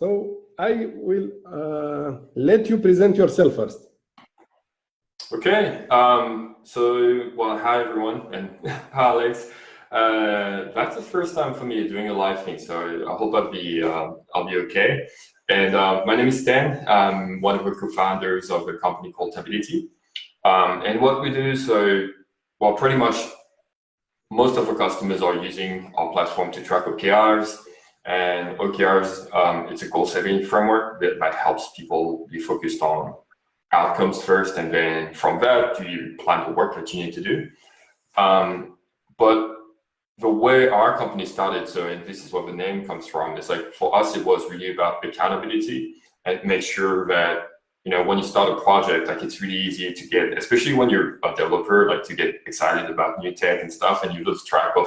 So I will let you present yourself first. Okay. Well, hi everyone, and hi Alex. That's the first time for me doing a live thing, so I hope I'll be okay. And my name is Sten. I'm one of the co-founders of a company called Tability. And what we do, well, pretty much most of our customers are using our platform to track OKRs. And OKRs, it's a goal-setting framework that helps people be focused on outcomes first, and then from that, you plan the work that you need to do. But the way our company started, and this is where the name comes from, is like for us, it was really about accountability and make sure that, you know, when you start a project, like it's really easy to get, especially when you're a developer, like to get excited about new tech and stuff, and you lose track of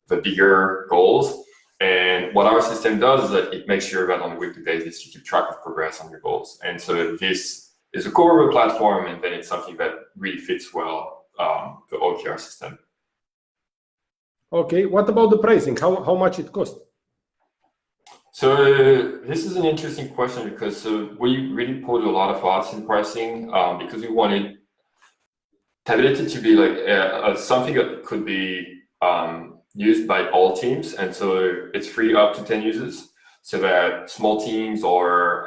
the bigger goals. And what our system does is that it makes sure that on a weekly basis, you keep track of progress on your goals. And so this is a core of the platform, and then it's something that really fits well the OKR system. Okay, what about the pricing? How much it costs? So this is an interesting question because we really put a lot of thoughts in pricing because we wanted Tability to be like something that could be used by all teams, and so it's free up to 10 users, so that small teams or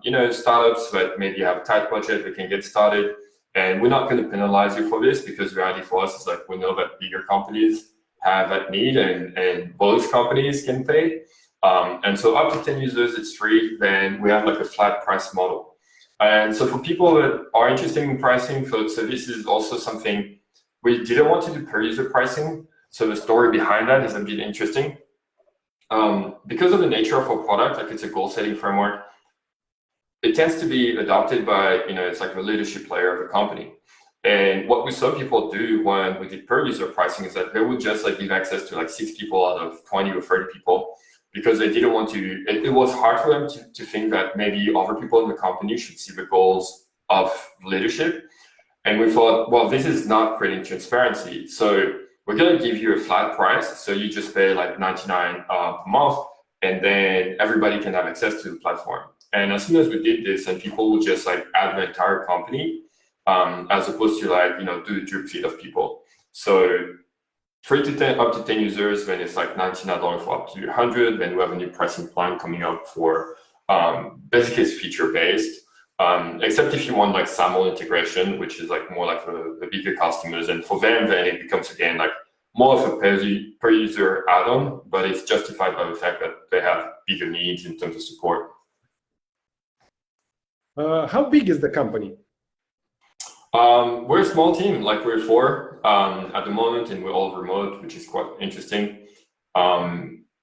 you know, startups that maybe have a tight budget, they can get started. And we're not going to penalize you for this, because the reality for us is like we know that bigger companies have that need, and both companies can pay. And so up to 10 users, it's free. Then we have like a flat price model. And so for people that are interested in pricing, so this is also something we didn't want to do per user pricing. So the story behind that is a bit interesting. Because of the nature of our product, like it's a goal setting framework, it tends to be adopted by, you know, it's like the leadership layer of the company. And what we saw people do when we did per user pricing is that they would just like give access to like 6 people out of 20 or 30 people, because they didn't want to, it was hard for them to think that maybe other people in the company should see the goals of leadership. And we thought, well, this is not creating transparency. So we're going to give you a flat price. So you just pay like 99 per month, and then everybody can have access to the platform. And as soon as we did this, and people would just like add the entire company, as opposed to like, you know, do a drip feed of people. So free to 10, up to 10 users, then it's like $99 for up to 100. Then we have a new pricing plan coming up for basically it's feature based, except if you want like SAML integration, which is like more like the bigger customers. And for them, then it becomes again like more of a per user add-on, but it's justified by the fact that they have bigger needs in terms of support. How big is the company? We're a small team, like we're 4 at the moment, and we're all remote, which is quite interesting.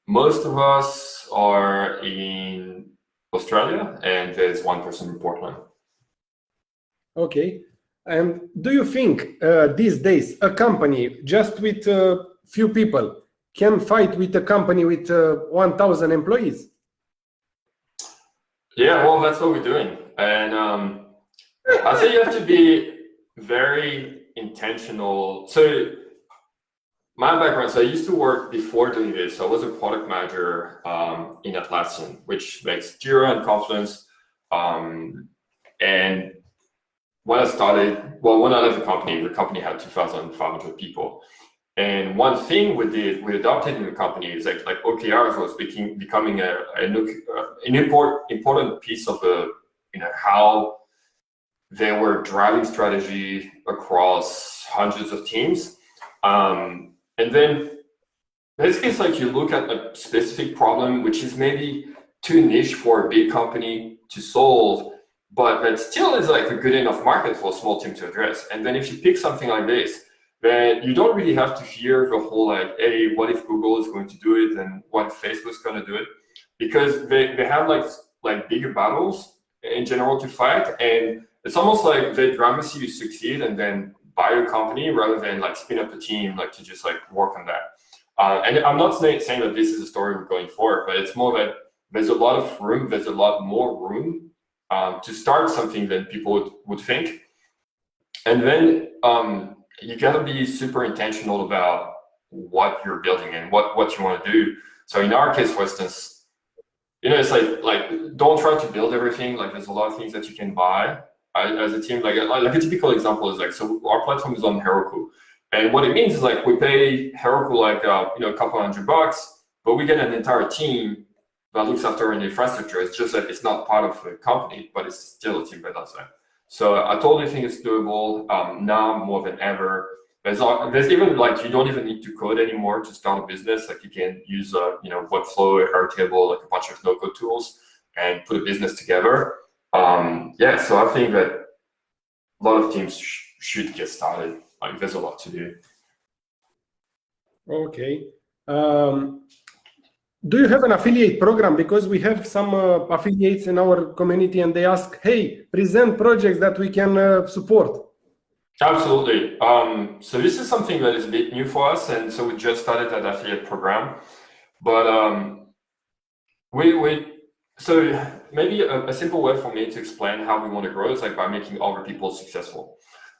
Most of us are in Australia, and there's 1 person in Portland. Okay. And do you think these days a company just with a few people can fight with a company with 1,000 employees? Yeah, well, that's what we're doing. And I say you have to be very intentional. So my background, so I used to work before doing this. I was a product manager in Atlassian, which makes Jira and Confluence. And when I started, well, when I left the company had 2,500 people. And one thing we adopted in the company is like OKRs was becoming an important piece of the, you know, how they were driving strategy across hundreds of teams. And then basically it's like you look at a specific problem, which is maybe too niche for a big company to solve, but that still is like a good enough market for a small team to address. And then if you pick something like this, then you don't really have to fear the whole like, hey, what if Google is going to do it, and what if Facebook's going to do it? Because they have like bigger battles in general to fight, and it's almost like they'd rather see you succeed and then buy a company rather than like spin up a team like to just like work on that. And I'm not saying that this is a story we're going for, but it's more that there's a lot of room, there's a lot more room to start something than people would think. And then you gotta be super intentional about what you're building and what you want to do. So in our case, for instance, it's like don't try to build everything. Like there's a lot of things that you can buy as a team. Like a typical example is like, so our platform is on Heroku, and what it means is like we pay Heroku like a couple $100, but we get an entire team that looks after an infrastructure. It's just that it's not part of the company, but it's still a team that does that. So I totally think it's doable now more than ever. There's even like you don't even need to code anymore to start a business. Like you can use Webflow, Airtable, like a bunch of no-code tools, and put a business together. Yeah, so I think that a lot of teams should get started. Like there's a lot to do. Okay. Do you have an affiliate program? Because we have some affiliates in our community, and they ask, "Hey, present projects that we can support." Absolutely. So this is something that is a bit new for us, and so we just started that affiliate program. But so maybe a simple way for me to explain how we want to grow is like by making other people successful.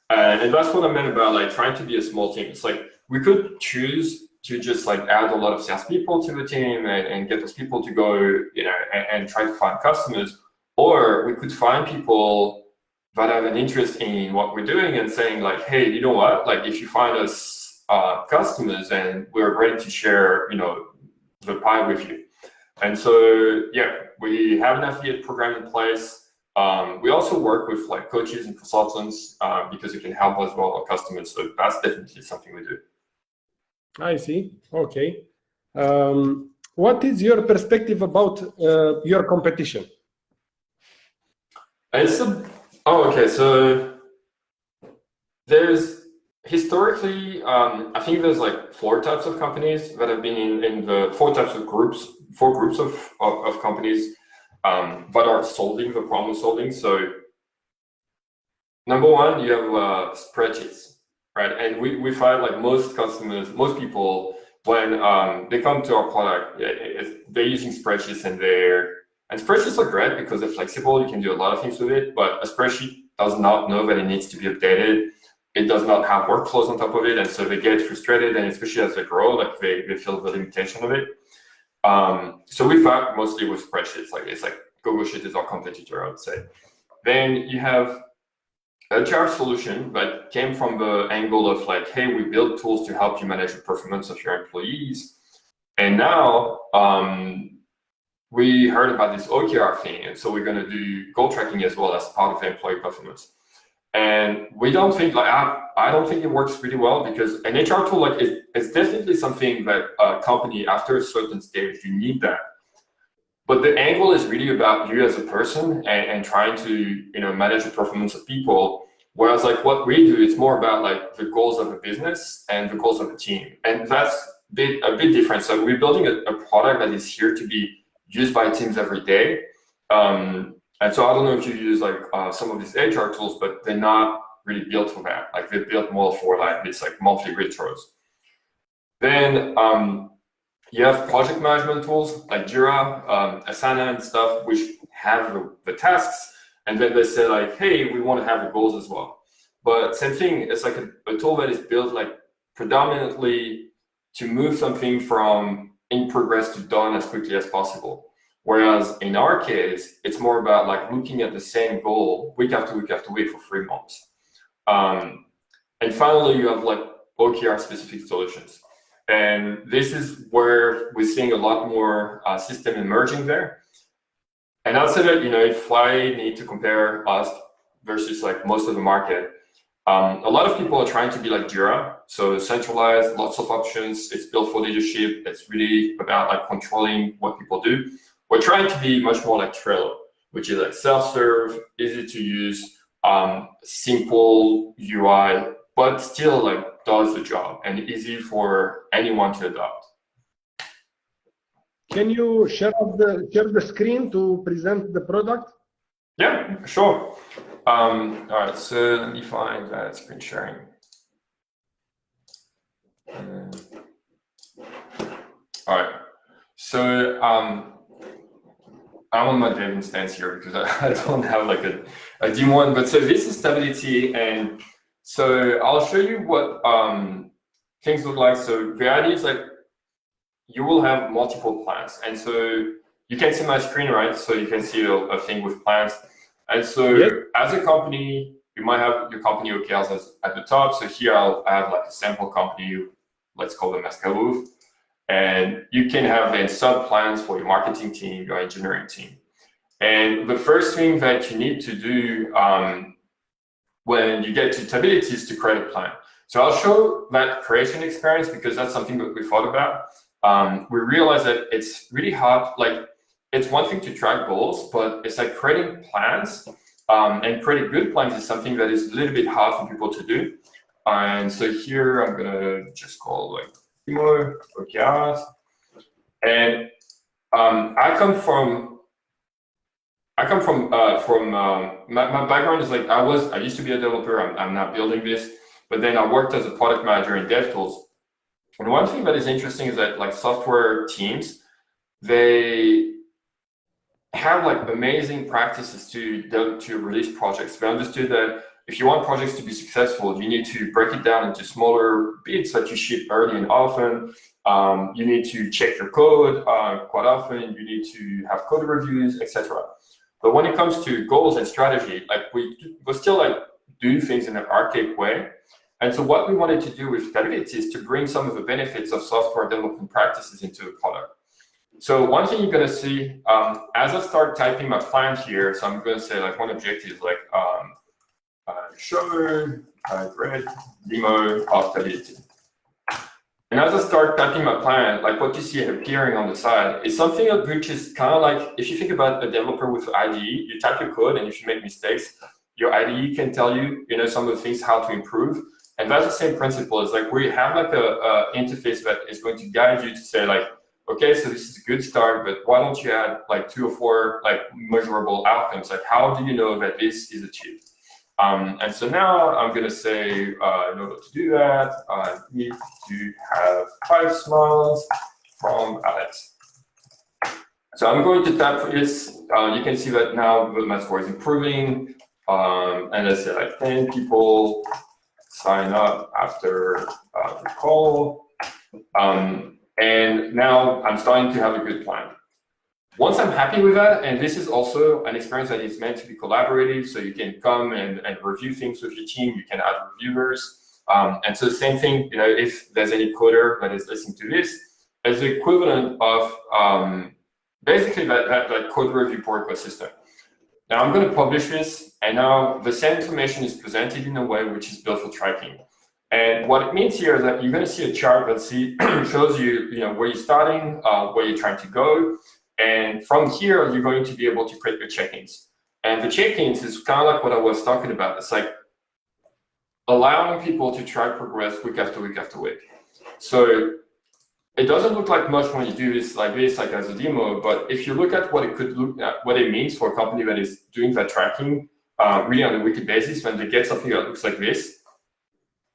And that's what I meant about like trying to be a small team. It's like we could choose to just like add a lot of salespeople to the team and get those people to go, and try to find customers, or we could find people that have an interest in what we're doing and saying like, hey, you know what? Like if you find us customers, and we're ready to share, the pie with you. And so, yeah, we have an affiliate program in place. We also work with like coaches and consultants because it can help us with our customers. So that's definitely something we do. I see. Okay. What is your perspective about your competition? Okay. So there's historically, I think there's like four types of companies that have been in the four groups of companies that are solving the problem solving. So number one, you have spreadsheets. Right, and we find like most people, when they come to our product, they're using spreadsheets, and spreadsheets are great because they're flexible. You can do a lot of things with it, but a spreadsheet does not know that it needs to be updated. It does not have workflows on top of it, and so they get frustrated, and especially as they grow, like they feel the limitation of it. So we find mostly with spreadsheets, like it's like Google Sheet is our competitor, I would say. Then you have a HR solution that came from the angle of like, hey, we build tools to help you manage the performance of your employees. And now we heard about this OKR thing, and so we're going to do goal tracking as well as part of employee performance. And we don't think like I don't think it works pretty well, because an HR tool like it's definitely something that a company after a certain stage you need that. But the angle is really about you as a person and trying to manage the performance of people. Whereas like what we do, it's more about like the goals of a business and the goals of a team, and that's a bit different. So we're building a product that is here to be used by teams every day. And so I don't know if you use like some of these HR tools, but they're not really built for that. Like they're built more for like this like monthly retros. Then you have project management tools like Jira, Asana and stuff, which have the tasks, and then they say like, hey, we want to have the goals as well. But same thing, it's like a tool that is built like predominantly to move something from in progress to done as quickly as possible. Whereas in our case, it's more about like looking at the same goal week after week after week for 3 months. And finally, you have like OKR specific solutions. And this is where we're seeing a lot more system emerging there. And I'd say that, if I need to compare us versus like most of the market, a lot of people are trying to be like Jira. So centralized, lots of options. It's built for leadership. It's really about like controlling what people do. We're trying to be much more like Trello, which is like self-serve, easy to use, simple UI, but still like does the job and easy for anyone to adopt. Can you share the screen to present the product? Yeah, sure. All right, so let me find that screen sharing. All right, so I'm on my dev instance here because I don't have like a daemon, but so this is Tability, and so I'll show you what things look like. So the idea is like you will have multiple plans, and so you can see my screen, right? So you can see a thing with plans. And so as a company, you might have your company OKRs at the top. So here I have like a sample company, let's call them Mascabooth. And you can have then sub-plans for your marketing team, your engineering team. And the first thing that you need to do when you get to Tability is to create a plan. So I'll show that creation experience because that's something that we thought about. We realized that it's really hard. Like, it's one thing to track goals, but it's like creating plans and creating good plans is something that is a little bit hard for people to do. And so here I'm gonna just call like demo OKRs, and I come from my background is like I used to be a developer. I'm not building this, but then I worked as a product manager in DevTools. And one thing that is interesting is that like software teams, they have like amazing practices to release projects. We understood that if you want projects to be successful, you need to break it down into smaller bits that you ship early and often. You need to check your code quite often. You need to have code reviews, etc. But when it comes to goals and strategy, like we still like do things in an archaic way. And so what we wanted to do with Tability is to bring some of the benefits of software development practices into a product. So one thing you're going to see as I start typing my plan here, so I'm going to say like one objective like show great demo of Tability. And as I start typing my plan, like what you see appearing on the side is something which is kind of like, if you think about a developer with IDE, you type your code, and if you make mistakes, your IDE can tell you, some of the things how to improve. And that's the same principle. It's like we have like a interface that is going to guide you to say like, okay, so this is a good start, but why don't you add like 2 or 4 like measurable outcomes? Like, how do you know that this is achieved? And so now I'm going to say, in order to do that, I need to have 5 smiles from Alex. So I'm going to tap for this. You can see that now my score is improving. And let's say like 10 people sign up after the call. And now I'm starting to have a good plan. Once I'm happy with that, and this is also an experience that is meant to be collaborative, so you can come and review things with your team, you can add reviewers. And so the same thing, if there's any coder that is listening to this, it's the equivalent of basically that code review for ecosystem. Now I'm going to publish this, and now the same information is presented in a way which is built for tracking. And what it means here is that you're going to see a chart that shows you, where you're starting, where you're trying to go. And from here, you're going to be able to create your check-ins. And the check-ins is kind of like what I was talking about. It's like allowing people to track progress week after week after week. So it doesn't look like much when you do this like as a demo, but if you look at what it could look at, what it means for a company that is doing that tracking really on a weekly basis, when they get something that looks like this.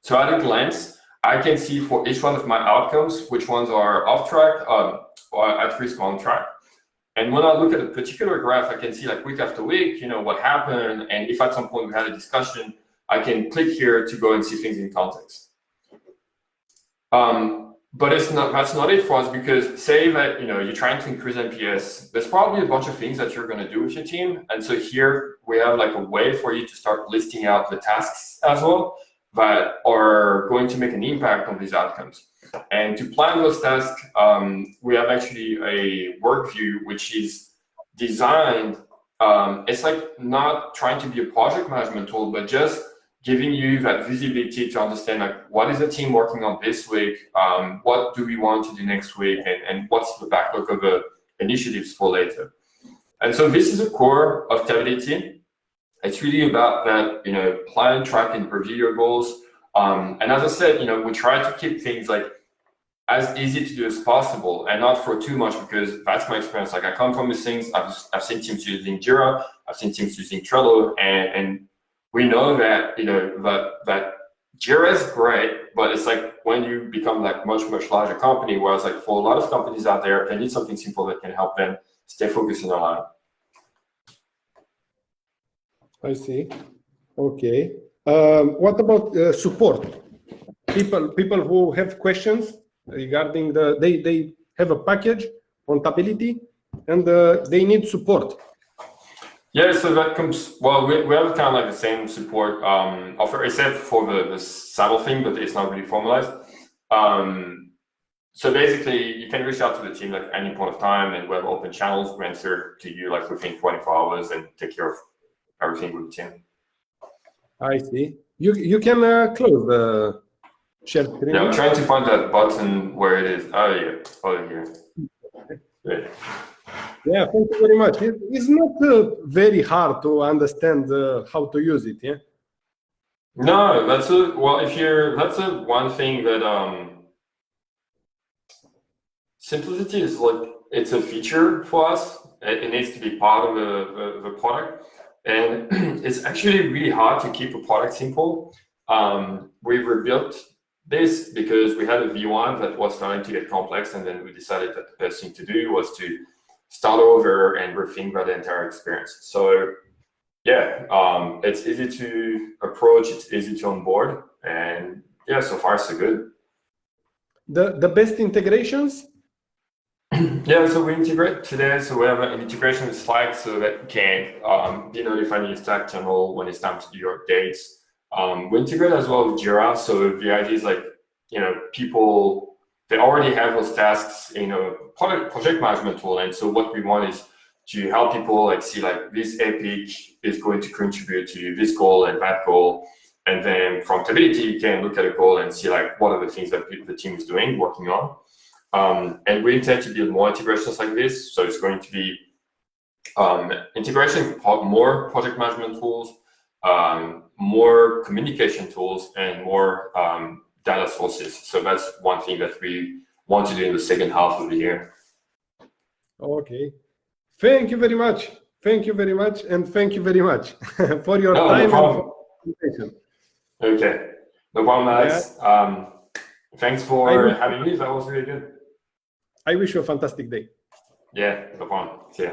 So at a glance, I can see for each one of my outcomes, which ones are off track or at risk or on track. And when I look at a particular graph, I can see like week after week, what happened. And if at some point we had a discussion, I can click here to go and see things in context. But that's not it for us, because say that you're trying to increase NPS, there's probably a bunch of things that you're going to do with your team. And so here we have like a way for you to start listing out the tasks as well that are going to make an impact on these outcomes. And to plan those tasks, we have actually a work view which is designed. It's like not trying to be a project management tool, but just giving you that visibility to understand like what is the team working on this week, what do we want to do next week, and what's the backlog of initiatives for later. And so this is the core of Tability. It's really about that, plan, track, and review your goals. And as I said, we try to keep things like as easy to do as possible and not for too much, because that's my experience. Like I come from these things. I've seen teams using Jira. I've seen teams using Trello, and we know that that Jira is great, but it's like when you become like much larger company, whereas like for a lot of companies out there, they need something simple that can help them stay focused in their line. I see. Okay. What about support? People who have questions regarding they have a package on Tability and they need support. Yeah, so that comes, well, we have kind of like the same support offer, except for the saddle thing, but it's not really formalized. So basically, you can reach out to the team like any point of time, and we have open channels. We answer to you like within 24 hours and take care of everything with the team. I see. You can close the share screen. Yeah, I'm trying to find that button where it is. Oh yeah, over here. Yeah. Yeah, thank you very much. It's not very hard to understand how to use it. Yeah. No, that's one thing that simplicity is like, it's a feature for us. It needs to be part of the product, and it's actually really hard to keep a product simple. We rebuilt this because we had a V1 that was starting to get complex, and then we decided that the best thing to do was to start over and rethink about the entire experience. So yeah, it's easy to approach, it's easy to onboard, and yeah, so far so good. The best integrations? Yeah, so we integrate today, so we have an integration with Slack so that you can be notified in your Slack channel when it's time to do your updates. We integrate as well with Jira, so the idea is like, people, they already have those tasks in a project management tool, and so what we want is to help people like see like this epic is going to contribute to this goal and that goal, and then from Tability you can look at a goal and see like what are the things that the team is doing, working on. And we intend to build more integrations like this, so it's going to be integration of more project management tools, more communication tools, and more data sources. So that's one thing that we want to do in the second half of the year. Okay. Thank you very much. Thank you very much. And thank you very much for your time. No and for the presentation. Okay. No problem, Alex. Yeah. Thanks for having me. That was really good. I wish you a fantastic day. Yeah, no problem. See ya.